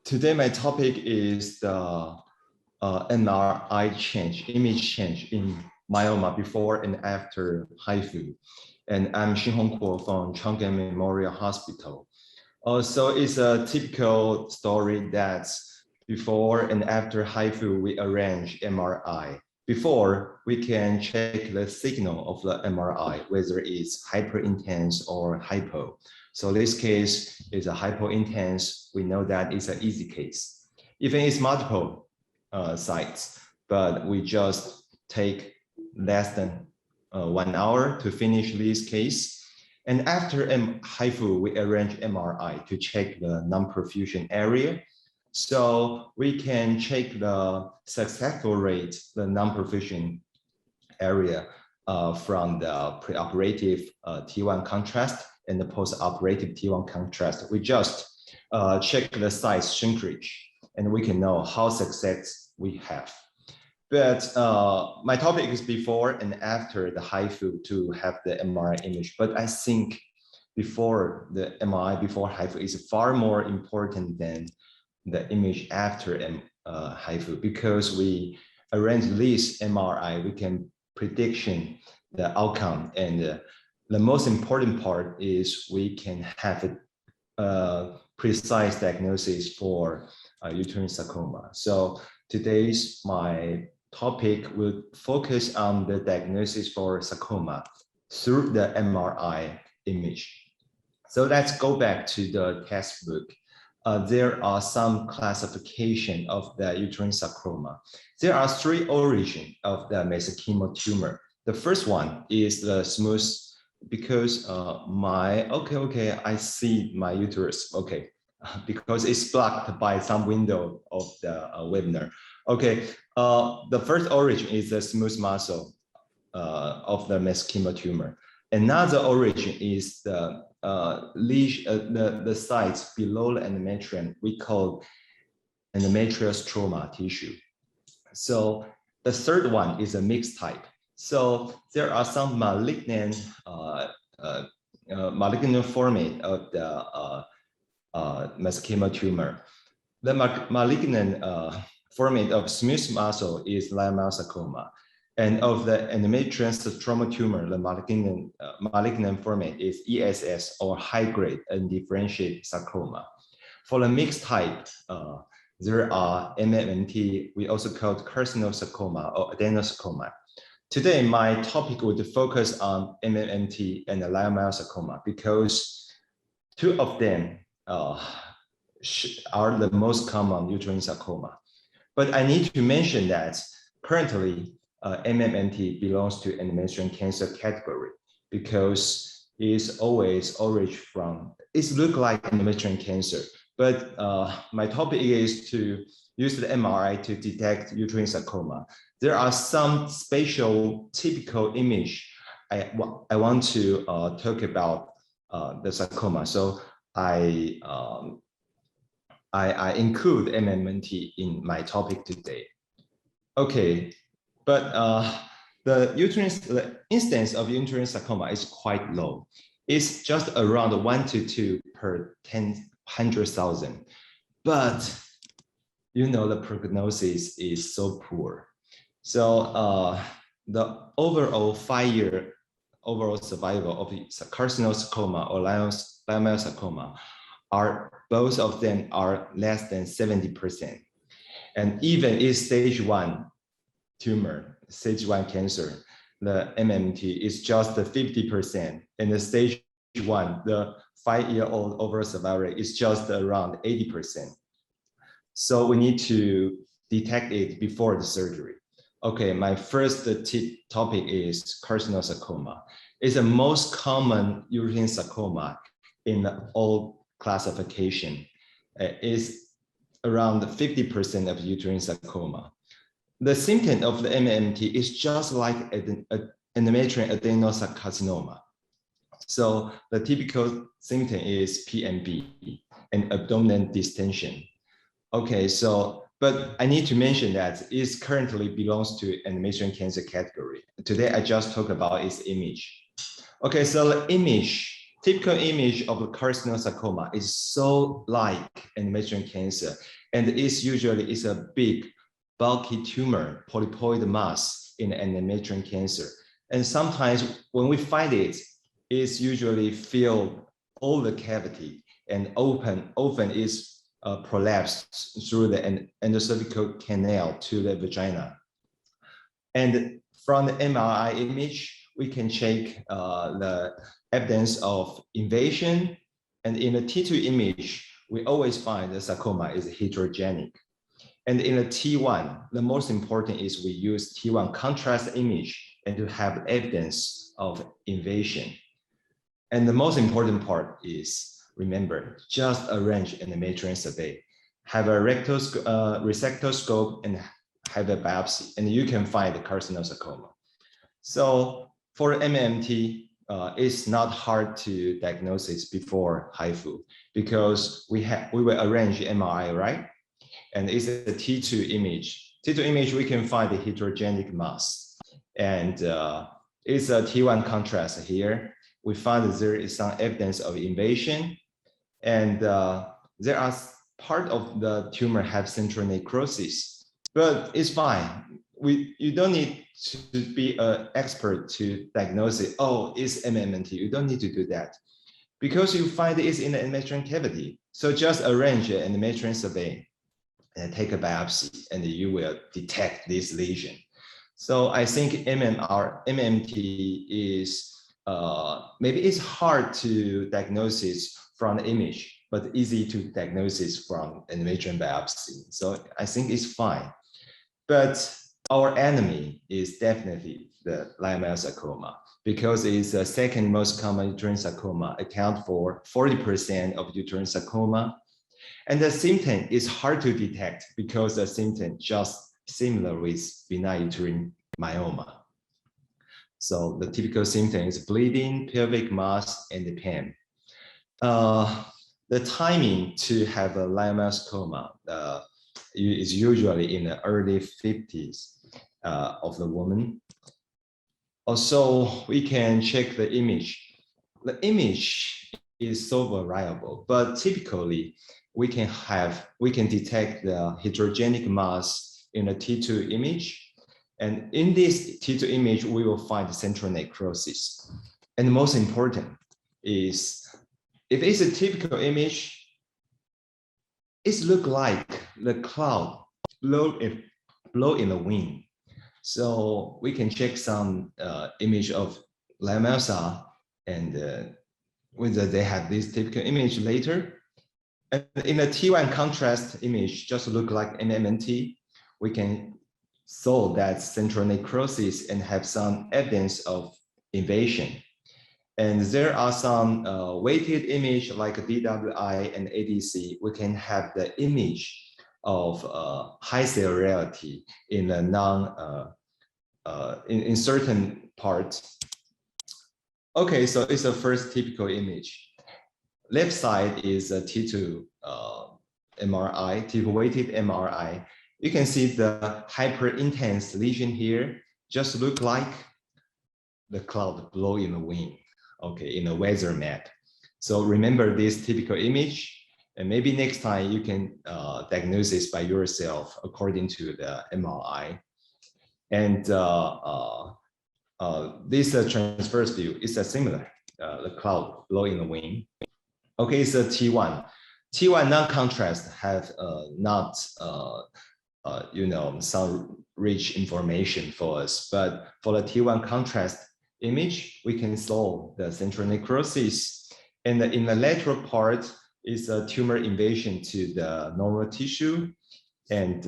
Today, my topic is the MRI change, image change in myoma before and after HIFU. And I'm Hsin-Hong from Chang'an Memorial Hospital. So it's a typical story that before and after HIFU, we arrange MRI. Before, we can check the signal of the MRI, whether it's hyper-intense or hypo. So this case is a hypo-intense. We know that it's an easy case. Even it's multiple sites, but we just take less than 1 hour to finish this case. And after HIFU, we arrange MRI to check the non-perfusion area. So we can check the successful rate, the non-perfusion area from the preoperative T1 contrast and the post-operative T1 contrast. We just check the size shrinkage, and we can know how success we have. But my topic is before and after the HIFU to have the MRI image. But I think before the MRI, before HIFU is far more important than the image after HIFU, because we arrange this MRI, we can prediction the outcome. And the most important part is we can have a precise diagnosis for uterine sarcoma. So today's my topic will focus on the diagnosis for sarcoma through the MRI image. So let's go back to the textbook. There are some classification of the uterine sarcoma. There are 3 origins of the mesenchymal tumor. The first one is the smooth, because I see my uterus, okay, because it's blocked by some window of the webinar. Okay, the first origin is the smooth muscle of the mesenchymal tumor. Another origin is the the sites below the endometrium, we call endometrial stroma tissue. So the third one is a mixed type. So there are some malignant format of the mesenchymal tumor. The malignant format of smooth muscle is leiomyosarcoma. And of the endometrial stroma tumor, the malignant format is ESS, or high-grade undifferentiated sarcoma. For the mixed type, there are MMNT, we also call carcinosarcoma or adenosarcoma. Today, my topic would focus on MMNT and the leiomyosarcoma because 2 of them are the most common uterine sarcoma. But I need to mention that currently, MMNT belongs to endometrial cancer category because it's always origin from, it looks like endometrial cancer. But my topic is to use the MRI to detect uterine sarcoma. There are some special typical image I want to talk about the sarcoma. So I include MMNT in my topic today. Okay. But the instance of uterine sarcoma is quite low. It's just around 1 to 2 per 100,000. But you know the prognosis is so poor. So the overall 5-year overall survival of carcinosarcoma or leiomyosarcoma are both of them are less than 70%. And even in stage 1 tumor, stage 1 cancer, the MMT is just 50%, and the stage 1, the 5-year-old overall survival rate is just around 80%. So we need to detect it before the surgery. Okay, my first topic is carcinosarcoma. It's the most common uterine sarcoma in all classification. It's around 50% of uterine sarcoma. The symptom of the MMT is just like endometrial adenocarcinoma. So the typical symptom is PMB and abdominal distension. Okay, so, but I need to mention that it currently belongs to endometrial cancer category. Today, I just talked about its image. Okay, so the image typical image of the carcinosarcoma is so like endometrial cancer, and it's usually a big, bulky tumor, polypoid mass in endometrial cancer. And sometimes when we find it, it's usually filled all the cavity and often is prolapsed through the endocervical canal to the vagina. And from the MRI image, we can check the evidence of invasion. And in the T2 image, we always find the sarcoma is heterogenic. And in the T1, the most important is we use T1 contrast image and to have evidence of invasion. And the most important part is, remember, just arrange endometrial survey, have a resectoscope and have a biopsy, and you can find the carcinosarcoma. So for MMT, it's not hard to diagnose it before HIFU because we will arrange MRI, right? And it's a T2 image. T2 image, we can find the heterogenic mass. And it's a T1 contrast here. We find that there is some evidence of invasion. And there are part of the tumor have central necrosis, but it's fine. You don't need to be an expert to diagnose it. Oh, it's MMT. You don't need to do that because you find it's in the endometrial cavity. So just arrange an endometrial survey and take a biopsy, and you will detect this lesion. So I think MMT is maybe it's hard to diagnose it from the image, but easy to diagnose it from endometrial biopsy. So I think it's fine. But our enemy is definitely the leiomyosarcoma because it's the second most common uterine sarcoma, account for 40% of uterine sarcoma. And the symptom is hard to detect because the symptom just similar with benign uterine myoma. So the typical symptom is bleeding, pelvic mass, and the pain. The timing to have a leiomyosarcoma is usually in the early 50s of the woman. Also, we can check the image. The image is so variable, but typically we can detect the heterogenic mass in a T2 image. And in this T2 image, we will find central necrosis. And the most important is, if it's a typical image, it looks like the cloud blow in the wind. So we can check some image of leiomyosarcoma and whether they have this typical image later. And in a T1 contrast image, just look like an MMT, we can solve that central necrosis and have some evidence of invasion. And there are some weighted image like DWI and ADC. We can have the image of high celerity in a in certain parts. Okay, so it's the first typical image. Left side is a T2 MRI, T2 weighted MRI. You can see the hyper-intense lesion here just look like the cloud blow in the wind, okay, in a weather map. So remember this typical image, and maybe next time you can diagnose this by yourself according to the MRI. And this transverse view is a similar, the cloud blow in the wind. Okay, it's a T1. T1 non-contrast have not some rich information for us, but for the T1 contrast image, we can solve the central necrosis. And in the lateral part is a tumor invasion to the normal tissue, and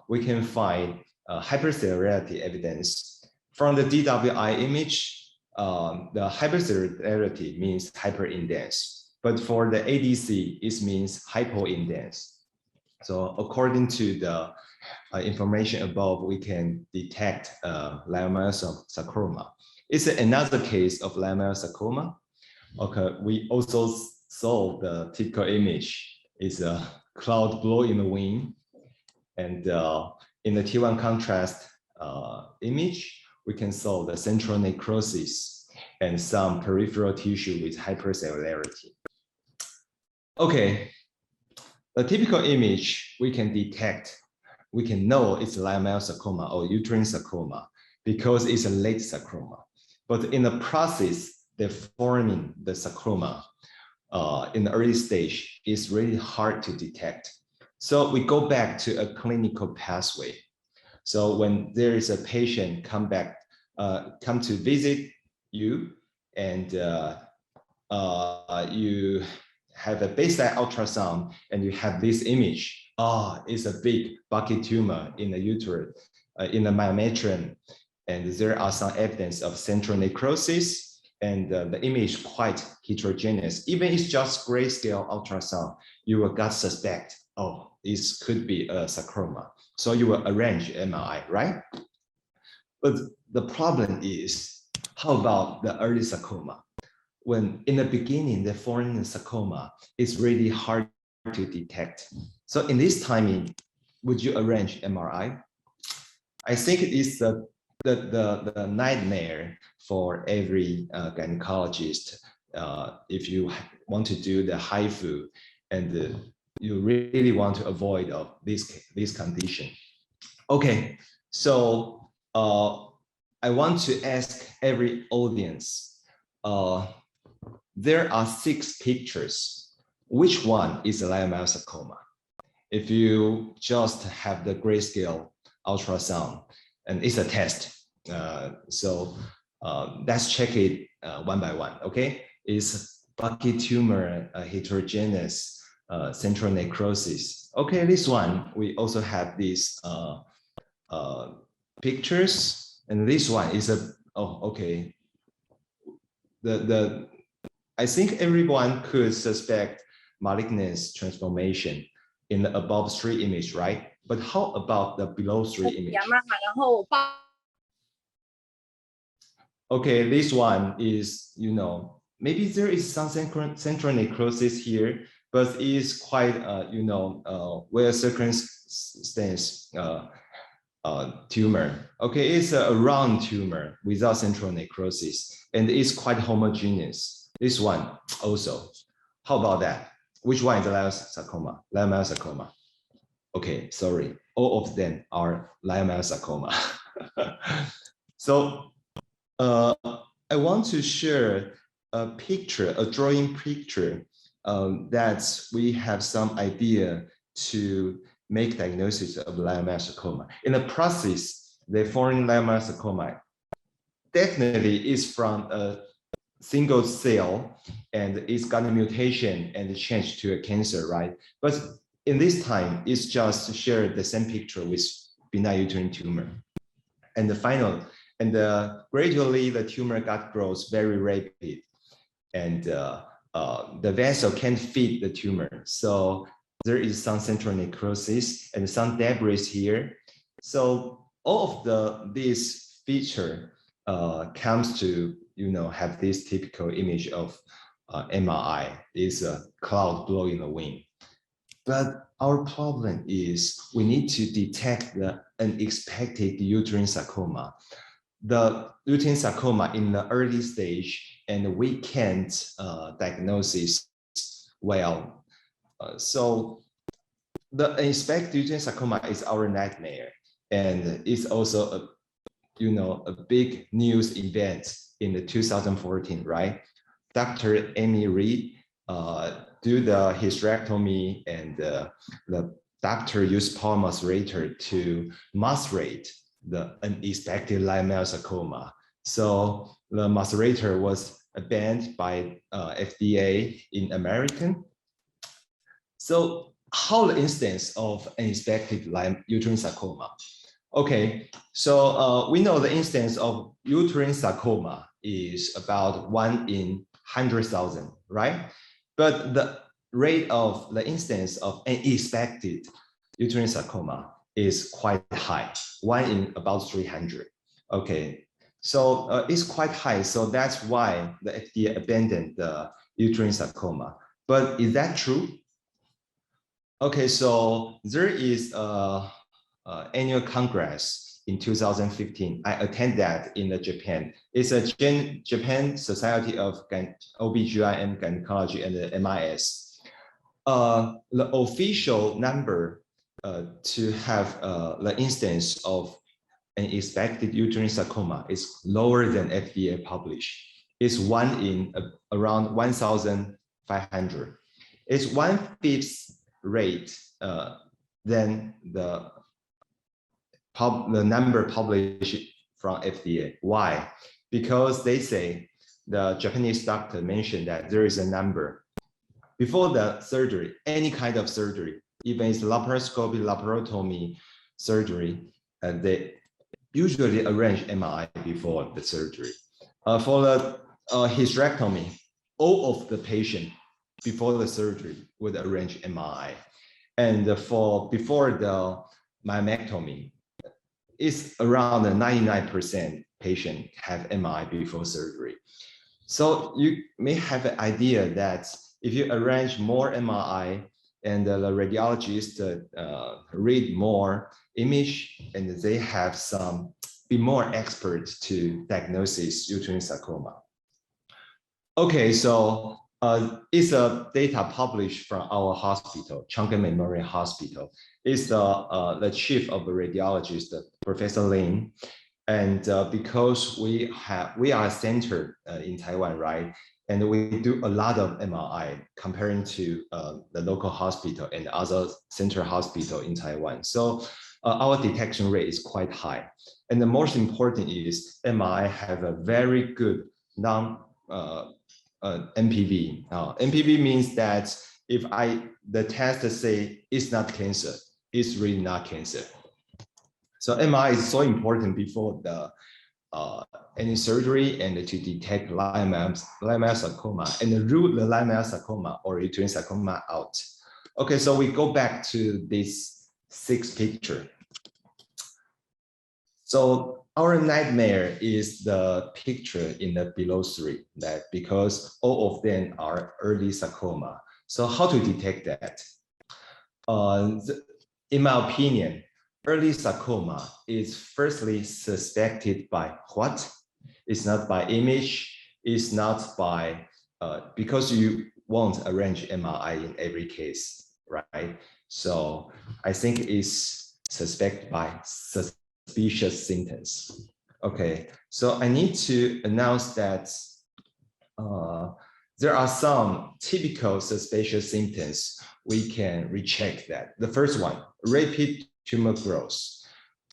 we can find hypercellularity evidence. From the DWI image, the hypercellularity means hyperindense. But for the ADC, it means hypoindense. So according to the information above, we can detect leiomyosarcoma. It's another case of leiomyosarcoma. Okay, we also saw the typical image is a cloud blow in the wind. And in the T1 contrast image, we can solve the central necrosis. and some peripheral tissue with hypercellularity. Okay, a typical image we can detect, we can know it's leiomyosarcoma or uterine sarcoma because it's a late sarcoma. But in the process, they're forming the sarcoma in the early stage is really hard to detect. So we go back to a clinical pathway. So when there is a patient come to visit you, and you have a baseline ultrasound, and you have this image. It's a big bucket tumor in the uterus, in the myometrium, and there are some evidence of central necrosis, and the image is quite heterogeneous. Even if it's just grayscale ultrasound, you will gut suspect, this could be a sarcoma. So you will arrange MRI, right? But the problem is, how about the early sarcoma? When in the beginning, the foreign sarcoma is really hard to detect. So in this timing, would you arrange MRI? I think it's the nightmare for every gynecologist if you want to do the HIFU and you really want to avoid this condition. Okay, so I want to ask every audience, there are 6 pictures. Which one is a leiomyosarcoma? If you just have the grayscale ultrasound, and it's a test, so let's check it one by one, okay? Is bucket tumor heterogeneous, central necrosis? Okay, this one, we also have these pictures, and this one is okay. I think everyone could suspect malignant transformation in the above 3 image, right? But how about the below 3 image? Okay, this one is, maybe there is some central necrosis here, but it's quite, well circumstanced tumor. Okay, it's a round tumor without central necrosis, and it's quite homogeneous. This one also. How about that? Which one is leiomyosarcoma? Leiomyosarcoma. Okay, sorry. All of them are leiomyosarcoma. So I want to share a picture, a drawing picture that we have some idea to make diagnosis of leiomyosarcoma. In the process, the foreign leiomyosarcoma definitely is from a single cell, and it's got a mutation and change to a cancer, right? But in this time, it's just share the same picture with benign uterine tumor. And gradually the tumor gut grows very rapid, and the vessel can't feed the tumor. So there is some central necrosis and some debris here. So all of this feature comes to have this typical image of MRI, is a cloud blowing the wind. But our problem is we need to detect the unexpected uterine sarcoma. The uterine sarcoma in the early stage, and we can't diagnose it well. So the unexpected uterine sarcoma is our nightmare, and it's also a big news event in the 2014, right? Dr. Amy Reed do the hysterectomy, and the doctor used Paul macerator to macerate the unexpected leiomyosarcoma. So the macerator was banned by FDA in American. So how the instance of unexpected uterine sarcoma? Okay, so we know the instance of uterine sarcoma is about 1 in 100,000, right? But the rate of the instance of unexpected uterine sarcoma is quite high, 1 in about 300. Okay, so it's quite high. So that's why the FDA abandoned the uterine sarcoma. But is that true? Okay, so there is a annual congress in 2015. I attend that in Japan. It's a Japan Society of OBGYN Gynecology and the MIS. The official number to have the instance of an expected uterine sarcoma is lower than FDA published. It's 1 in around 1,500. It's 1/5 rate than the number published from FDA. Why? Because they say the Japanese doctor mentioned that there is a number before the surgery, any kind of surgery, even it's laparoscopy, laparotomy surgery, and they usually arrange MRI before the surgery. For the hysterectomy, all of the patient before the surgery would arrange MRI. And before the myomectomy, it's around 99% patient have MRI before surgery. So you may have an idea that if you arrange more MRI and the radiologist read more image and they have be more experts to diagnose uterine sarcoma. Okay, so it's a data published from our hospital, Chongqing Memorial Hospital. It's the chief of the radiologist, Professor Lin. And because we are a center in Taiwan, right? And we do a lot of MRI comparing to the local hospital and other center hospital in Taiwan. So our detection rate is quite high. And the most important is MRI have a very good NPV. NPV means that if the test say it's not cancer, it's really not cancer. So MRI is so important before the any surgery and to detect leiomyosarcoma and rule the leiomyosarcoma or uterine sarcoma out. Okay, so we go back to this 6th picture. So our nightmare is the picture in the below 3, that because all of them are early sarcoma. So how to detect that? In my opinion, early sarcoma is firstly suspected by what? It's not by image, it's not by, because you won't arrange MRI in every case, right? So I think it's suspected by suspicious symptoms. Okay, so I need to announce that there are some typical suspicious symptoms we can recheck that. The first one, rapid tumor growth.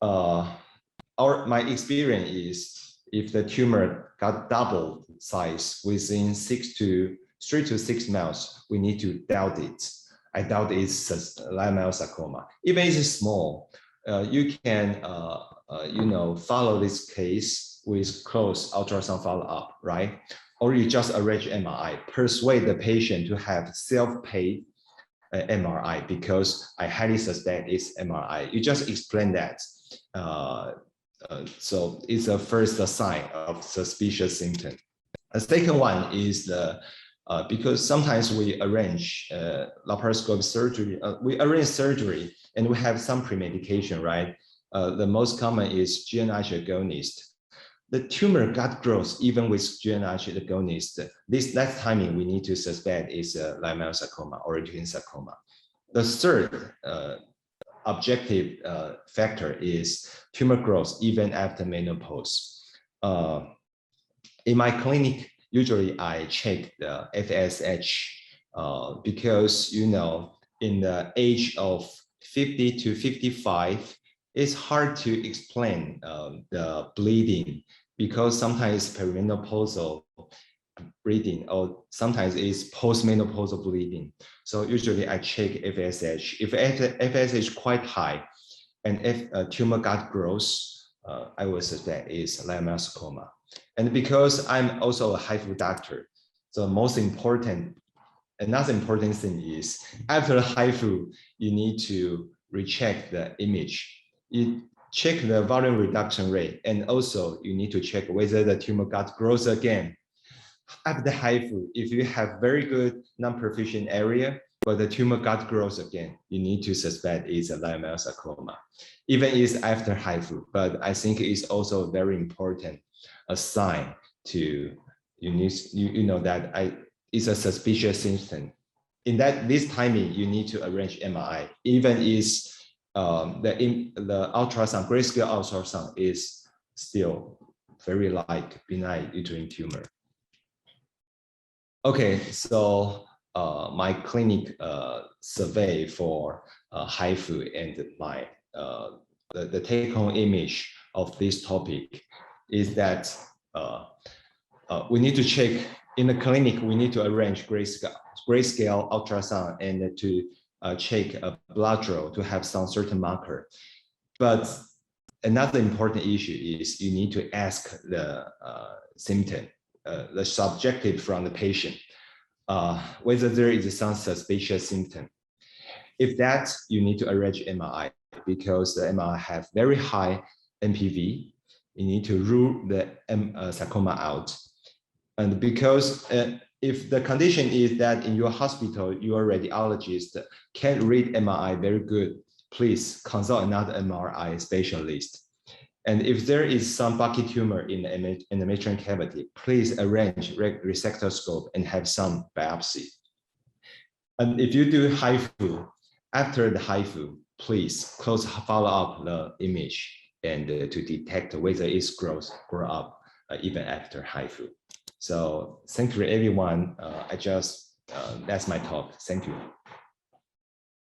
My experience is if the tumor got double size within 3 to 6 months, we need to doubt it. I doubt it's leiomyosarcoma. Even if it's small, you can follow this case with close ultrasound follow-up, right? Or you just arrange MRI, persuade the patient to have self-pay MRI because I highly suspect it's MRI. You just explain that. So it's a first sign of suspicious symptom. The second one is because sometimes we arrange laparoscopic surgery. We arrange surgery and we have some premedication, right? The most common is GNRH agonist. The tumor gut growth even with GNRH agonist. That timing we need to suspect is leiomyosarcoma or uterine sarcoma. The third objective factor is tumor growth even after menopause. In my clinic, usually I check the FSH because in the age of 50 to 55, it's hard to explain the bleeding because sometimes it's perimenopausal bleeding or sometimes it's postmenopausal bleeding. So usually I check FSH. If FSH is quite high and if tumor gut growth, I would suspect is leiomyosarcoma. And because I'm also a HIFU doctor, so most important, another important thing is after HIFU, you need to recheck the image. You check the volume reduction rate, and also you need to check whether the tumor gut grows again. After HIFU, if you have very good non-perfusion area, but the tumor got growth again, you need to suspect it's a leiomyosarcoma, even it's after HIFU. But I think it's also very important a sign to you know that it's a suspicious symptom. In this timing, you need to arrange MRI, even if the ultrasound, grayscale ultrasound is still very like benign uterine tumor. Okay, so my clinic survey for HIFU and my the take-home image of this topic is that we need to check in the clinic. We need to arrange grayscale ultrasound and to check a blood draw to have some certain marker. But another important issue is you need to ask the symptom, the subjective from the patient, whether there is some suspicious symptom. If that, you need to arrange MRI because the MRI have very high NPV. You need to rule the sarcoma out. And because if the condition is that in your hospital, your radiologist can't read MRI very good, please consult another MRI specialist. And if there is some bucket tumor in the endometrial cavity, please arrange resectoscope and have some biopsy. And if you do HIFU, after the HIFU, please close follow up the image and to detect whether it's grow up even after HIFU. So thank you everyone. That's my talk. Thank you.